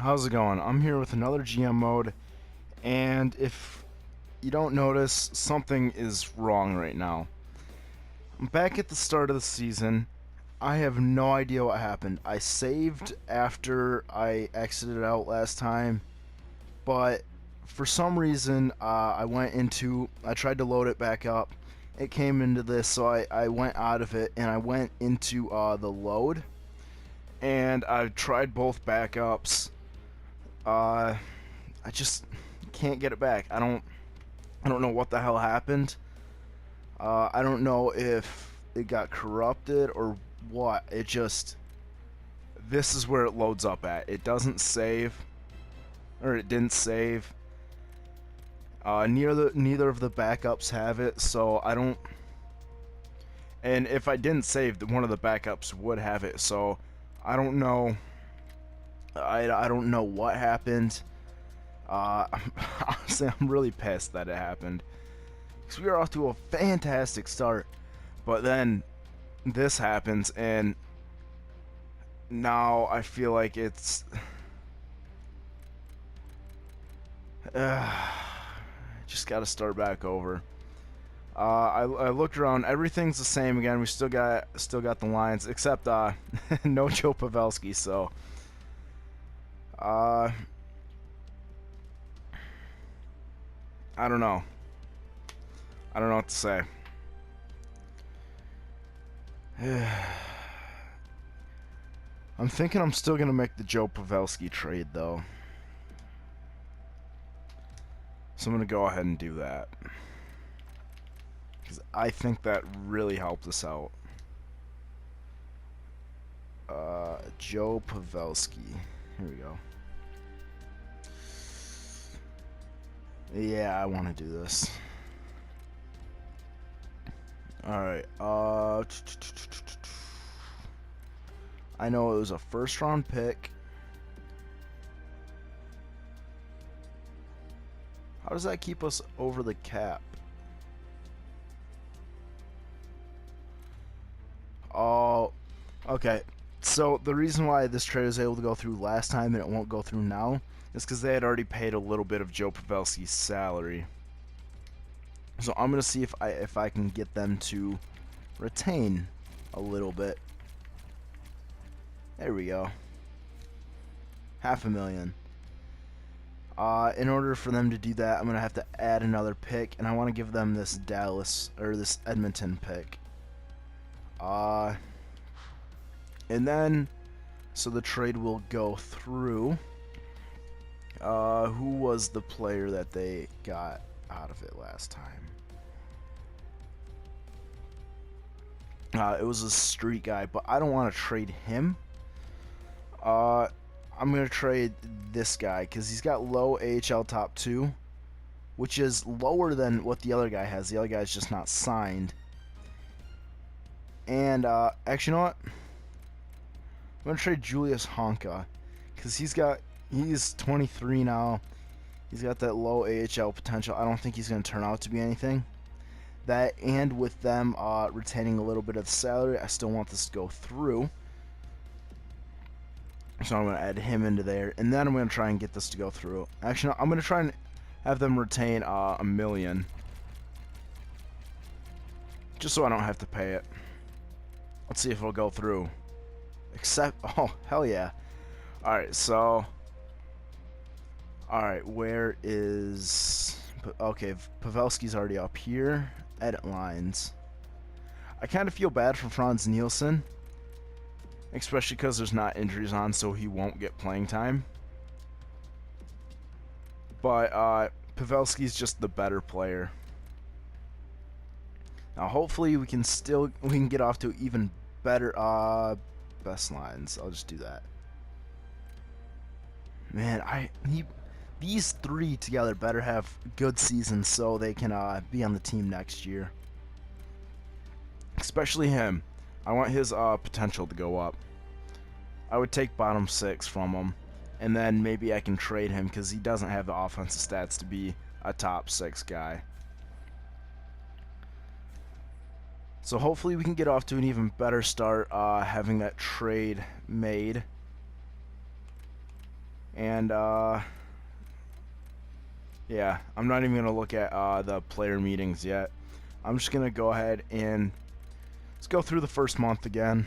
How's it going? I'm here with another GM mode, and if you don't notice, something is wrong right now. I'm back at the start of the season. I have no idea what happened. I saved after I exited out last time, but for some reason, I tried to load it back up. It came into this, so I went out of it, and I went into the load, and I tried both backups. I just can't get it back. I don't know what the hell happened. I don't know if it got corrupted or what. This is where it loads up at. It doesn't save, or it didn't save. Neither of the backups have it, so I don't. And if I didn't save, one of the backups would have it. So I don't know. I don't know what happened. Honestly, I'm really pissed that it happened. Because we are off to a fantastic start. But then this happens, and now I feel like it's... just gotta start back over. I looked around. Everything's the same again. We still got the lines, except no Joe Pavelski. So I don't know. I don't know what to say. I'm thinking I'm still gonna make the Joe Pavelski trade though. So I'm gonna go ahead and do that. Because I think that really helped us out. Joe Pavelski. Here we go. Yeah, I want to do this. Alright, I know it was a first round pick. How does that keep us over the cap? Oh, okay. So the reason why this trade was able to go through last time and it won't go through now is because they had already paid a little bit of Joe Pavelski's salary. So I'm gonna see if I can get them to retain a little bit. There we go. $500,000. In order for them to do that, I'm gonna have to add another pick, and I want to give them this this Edmonton pick. And then, so the trade will go through. Who was the player that they got out of it last time? It was a street guy, but I don't want to trade him. I'm going to trade this guy because he's got low AHL top 2, which is lower than what the other guy has. The other guy's just not signed. And, actually, you know what? I'm going to trade Julius Honka because he's 23 now. He's got that low AHL potential. I don't think he's going to turn out to be anything. That, and with them retaining a little bit of the salary, I still want this to go through. So I'm going to add him into there, and then I'm going to try and get this to go through. Actually, no, I'm going to try and have them retain $1 million. Just so I don't have to pay it. Let's see if it'll go through. Oh, hell yeah. Alright, so... Alright, where is... Okay, Pavelski's already up here. Edit lines. I kind of feel bad for Franz Nielsen. Especially because there's not injuries on, so he won't get playing time. But Pavelski's just the better player. Now, hopefully, we can get off to even better best lines. I'll just do that. Man, these three together better have good seasons so they can be on the team next year. Especially him. I want his potential to go up. I would take bottom 6 from him, and then maybe I can trade him because he doesn't have the offensive stats to be a top 6 guy. So hopefully we can get off to an even better start having that trade made. And yeah, I'm not even gonna look at the player meetings yet. I'm just gonna go ahead and let's go through the first month again.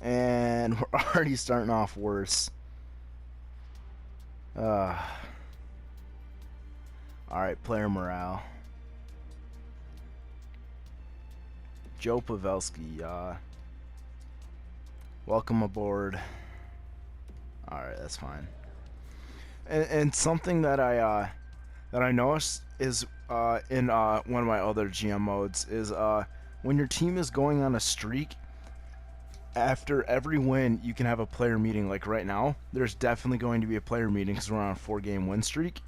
And we're already starting off worse. Alright, player morale. Joe Pavelski, welcome aboard. Alright, that's fine. And something that I noticed is in one of my other GM modes is when your team is going on a streak, after every win you can have a player meeting. Like right now, there's definitely going to be a player meeting because we're on a 4-game win streak.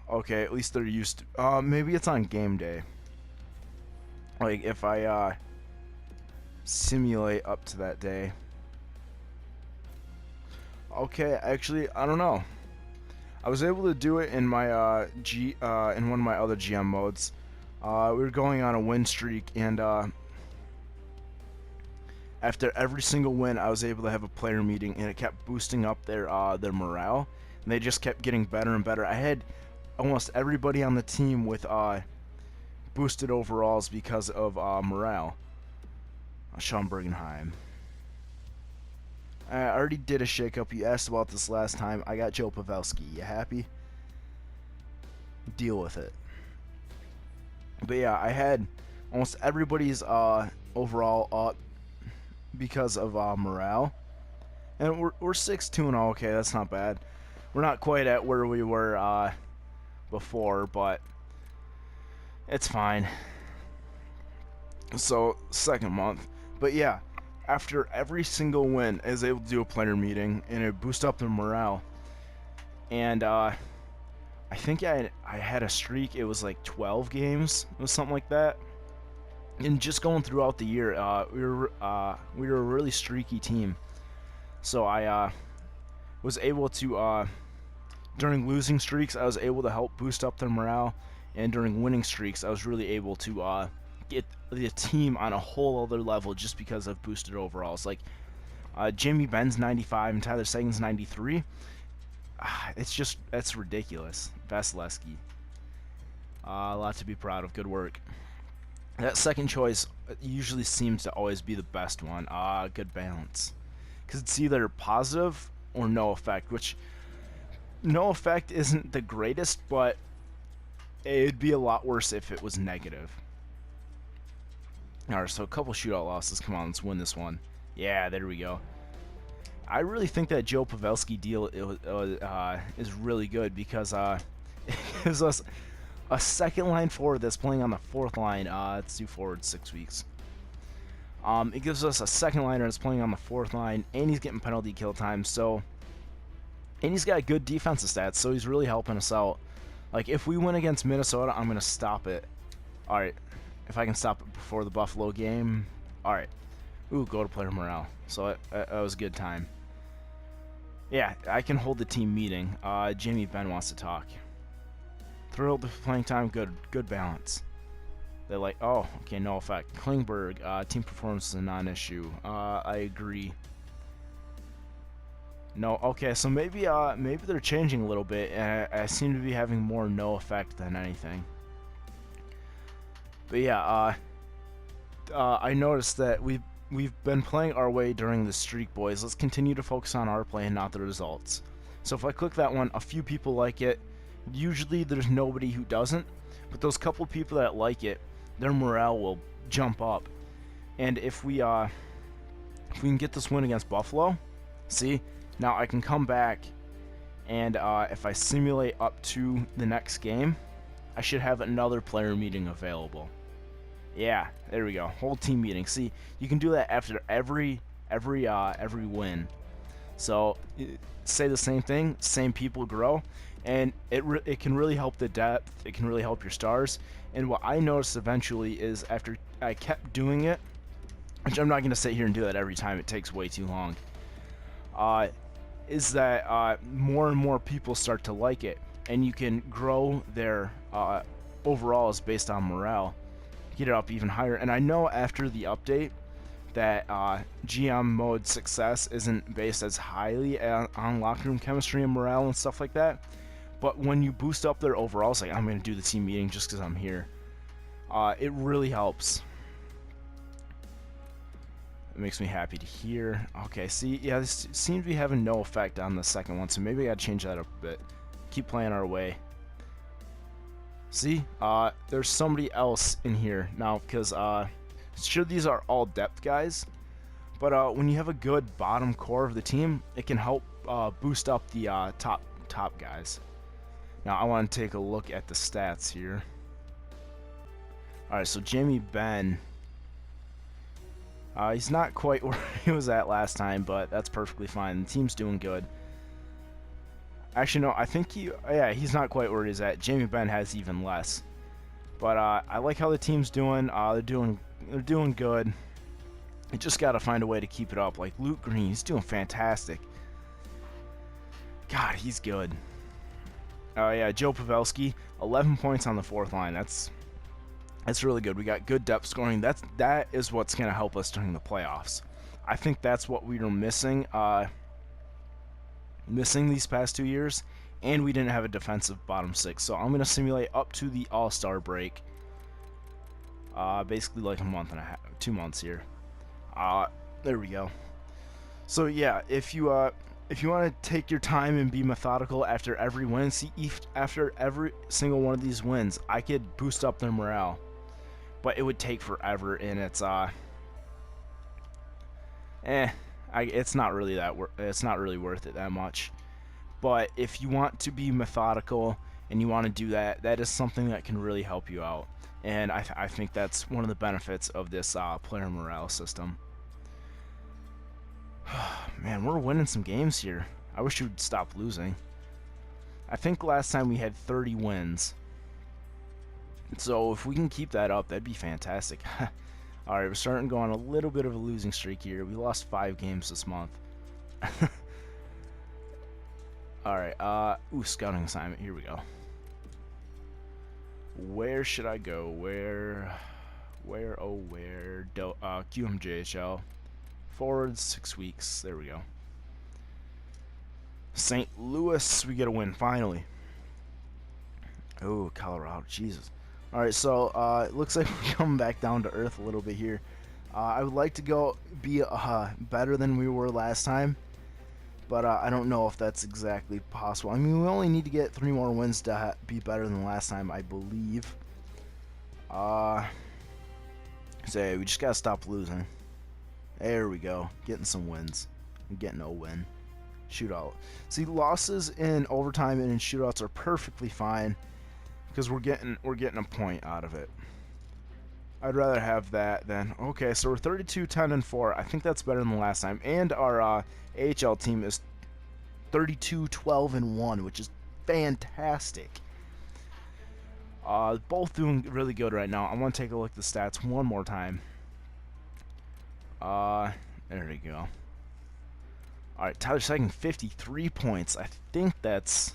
Okay, at least they're used to. Maybe it's on game day. Like if I simulate up to that day. Okay, actually, I don't know. I was able to do it in my in one of my other GM modes. We were going on a win streak, and after every single win, I was able to have a player meeting, and it kept boosting up their morale, and they just kept getting better and better. I had almost everybody on the team with boosted overalls because of morale. Sean Bergenheim. I already did a shakeup. You asked about this last time. I got Joe Pavelski. You happy? Deal with it. But yeah, I had almost everybody's overall up because of morale. And we're 6-2-0. Okay, that's not bad. We're not quite at where we were before, but it's fine. So, second month. But yeah, after every single win, I was able to do a player meeting, and it boosted up their morale. And I think I had a streak. It was like 12 games, it was something like that. And just going throughout the year, we were a really streaky team. So I was able to during losing streaks, I was able to help boost up their morale, and during winning streaks, I was really able to get the team on a whole other level just because of boosted overalls. Like Jamie Benn's 95 and Tyler Seguin's 93. That's ridiculous. Vasilevsky. A lot to be proud of. Good work. That second choice usually seems to always be the best one. Good balance. Because it's either positive or no effect, which no effect isn't the greatest, but it'd be a lot worse if it was negative. Alright, so a couple shootout losses. Come on, let's win this one. Yeah, there we go. I really think that Joe Pavelski deal is really good because it gives us a second line forward that's playing on the fourth line. Let's do forward 6 weeks. It gives us a second liner that's playing on the fourth line, and he's getting penalty kill time. And he's got good defensive stats, so he's really helping us out. Like if we win against Minnesota, I'm gonna stop it. All right. If I can stop it before the Buffalo game. Alright. Ooh, go to player morale. So that was a good time. Yeah, I can hold the team meeting. Jamie Benn wants to talk. Thrilled with playing time. Good balance. They're like, oh, okay, no effect. Klingberg, team performance is a non-issue. I agree. No, okay, so maybe they're changing a little bit, and I seem to be having more no effect than anything. But yeah, I noticed that we've been playing our way during the streak, boys. Let's continue to focus on our play and not the results. So if I click that one, a few people like it. Usually there's nobody who doesn't, but those couple people that like it, their morale will jump up. And if we can get this win against Buffalo, see, now I can come back, and if I simulate up to the next game, I should have another player meeting available. Yeah, there we go. Whole team meeting. See, you can do that after every win. So say the same thing, same people grow, and it can really help the depth. It can really help your stars. And what I noticed eventually is after I kept doing it, which I'm not going to sit here and do that every time. It takes way too long. Is that more and more people start to like it, and you can grow their overalls based on morale. Get it up even higher. And I know after the update, that GM mode success isn't based as highly on locker room chemistry and morale and stuff like that. But when you boost up their overall, it's like, I'm going to do the team meeting just because I'm here. It really helps. It makes me happy to hear. Okay, see, yeah, this seems to be having no effect on the second one, so maybe I gotta change that up a bit. Keep playing our way. See, there's somebody else in here now, because sure, these are all depth guys, but when you have a good bottom core of the team, it can help boost up the top guys. Now I want to take a look at the stats here. All right, so Jamie Benn. He's not quite where he was at last time, but that's perfectly fine. The team's doing good. Actually, no, I think he's not quite where he's at. Jamie Benn has even less. But I like how the team's doing. They're doing good. You just got to find a way to keep it up. Like Luke Green, he's doing fantastic. God, he's good. Oh yeah, Joe Pavelski, 11 points on the fourth line. That's really good. We got good depth scoring. That is what's going to help us during the playoffs. I think that's what we were missing these past 2 years, and we didn't have a defensive bottom six. So I'm going to simulate up to the All-Star break. Basically like a month and a half, 2 months here. There we go. So yeah, if you want to take your time and be methodical after every win, see, after every single one of these wins, I could boost up their morale. But it would take forever, and it's it's not really worth it that much. But if you want to be methodical and you want to do that, that is something that can really help you out. And I think that's one of the benefits of this player morale system. Man, we're winning some games here. I wish you'd stop losing. I think last time we had 30 wins. So if we can keep that up, that'd be fantastic. Alright, we're starting to go on a little bit of a losing streak here. We lost 5 games this month. Alright, scouting assignment. Here we go. Where should I go? Where? QMJHL. Forwards, 6 weeks. There we go. St. Louis, we get a win, finally. Oh, Colorado, Jesus. Alright, so it looks like we're coming back down to earth a little bit here. I would like to be better than we were last time, but I don't know if that's exactly possible. I mean, we only need to get 3 more wins to be better than last time, I believe. So we just gotta stop losing. There we go, getting some wins. I'm getting a win. Shootout. See, losses in overtime and in shootouts are perfectly fine, because we're getting a point out of it. I'd rather have that than... Okay, so we're 32-10-4. I think that's better than the last time. And our AHL team is 32-12-1, which is fantastic. Both doing really good right now. I want to take a look at the stats one more time. There we go. Alright, Tyler Seguin, 53 points. I think that's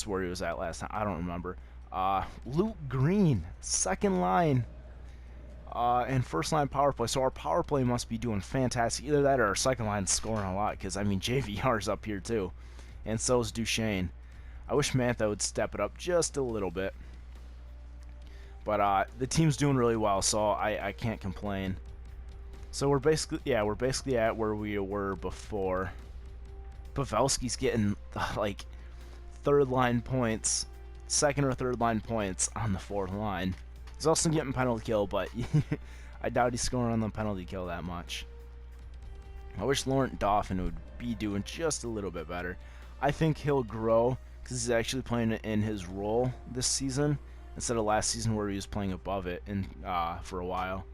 where he was at last time. I don't remember. Luke Green, second line, and first line power play. So our power play must be doing fantastic. Either that or our second line scoring a lot, because I mean JVR's up here too, and so is Duchesne. I wish Mantha would step it up just a little bit, but the team's doing really well, so I can't complain. So we're basically at where we were before. Pavelski's getting like third line points, second or third line points on the fourth line. He's also getting penalty kill, but I doubt he's scoring on the penalty kill that much. I wish Laurent Dauphin would be doing just a little bit better. I think he'll grow because he's actually playing in his role this season instead of last season where he was playing above it for a while.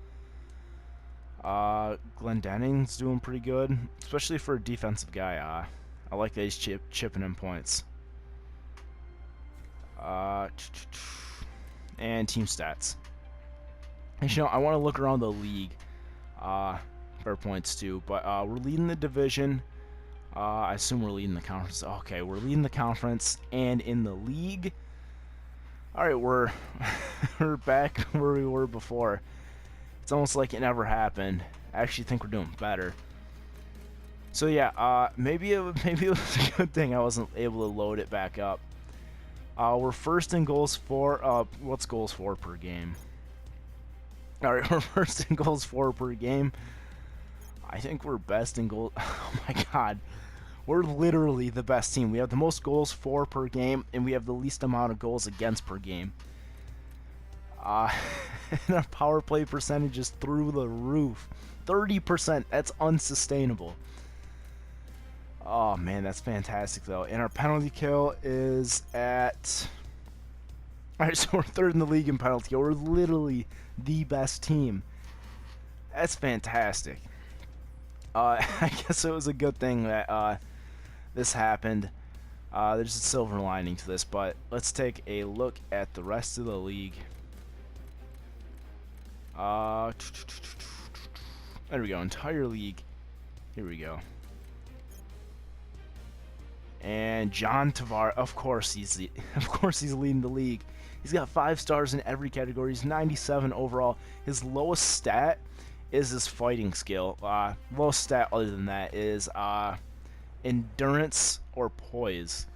Glendenning's doing pretty good, especially for a defensive guy. I like that he's chipping in points. And team stats. Actually, I want to look around the league for points too, but we're leading the division. I assume we're leading the conference. Okay, we're leading the conference and in the league. All right, we're back where we were before. It's almost like it never happened. I actually think we're doing better. So yeah, maybe it was a good thing I wasn't able to load it back up. We're first in goals for. What's goals for per game? All right, we're first in goals for per game. I think we're best in goal. Oh my God, we're literally the best team. We have the most goals for per game, and we have the least amount of goals against per game. And our power play percentage is through the roof. 30%. That's unsustainable. Oh man, that's fantastic though. And our penalty kill is at. Alright, so we're third in the league in penalty kill. We're literally the best team. That's fantastic. I guess it was a good thing that this happened. There's a silver lining to this, but let's take a look at the rest of the league. There we go, entire league. Here we go. And John Tavares, of course he's leading the league. He's got 5 stars in every category. He's 97 overall. His lowest stat is his fighting skill. Lowest stat other than that is endurance or poise.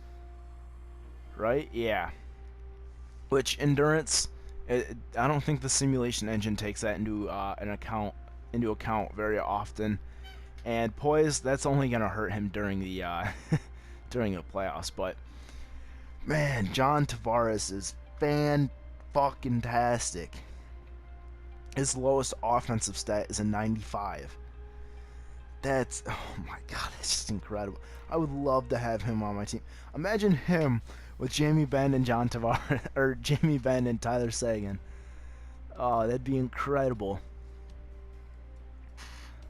Right? Yeah. Which endurance, I don't think the simulation engine takes that into account very often. And poise, that's only gonna hurt him during the during the playoffs. But man, John Tavares is fan-fucking-tastic. His lowest offensive stat is a 95. That's, oh my God, that's just incredible. I would love to have him on my team. Imagine him with Jamie Benn and John Tavares, or Jamie Benn and Tyler Seguin. Oh, that'd be incredible.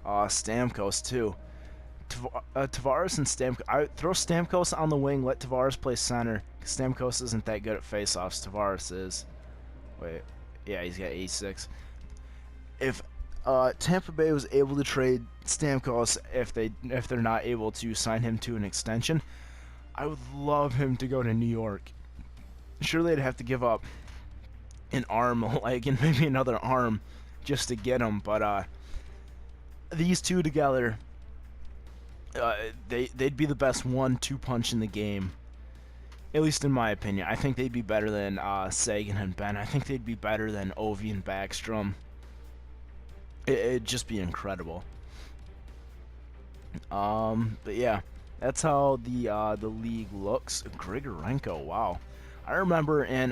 Stamkos too. Tavares and Stamkos. I throw Stamkos on the wing. Let Tavares play center. Stamkos isn't that good at faceoffs. Tavares is. Wait, yeah, he's got 86. If Tampa Bay was able to trade Stamkos, if they're not able to sign him to an extension, I would love him to go to New York. Sure, they'd have to give up an arm, like, and maybe another arm just to get him, but these two together, they'd be the best 1-2 punch in the game. At least in my opinion. I think they'd be better than Sagan and Ben. I think they'd be better than Ovi and Backstrom. It'd just be incredible. But yeah, that's how the league looks. Grigorenko, wow. I remember in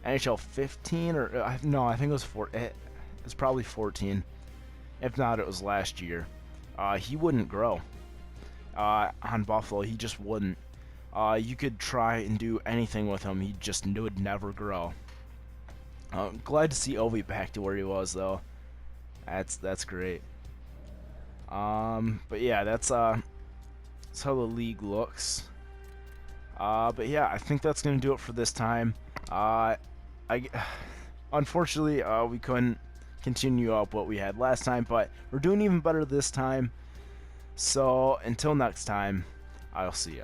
NHL 15 or no, I think it was it was probably 14. If not, it was last year. He wouldn't grow on Buffalo. He just wouldn't. You could try and do anything with him. He just would never grow. Glad to see Ovi back to where he was, though. That's great. But yeah, that's how the league looks. But yeah, I think that's gonna do it for this time. Unfortunately, we couldn't continue up what we had last time, but we're doing even better this time. So until next time, I'll see ya.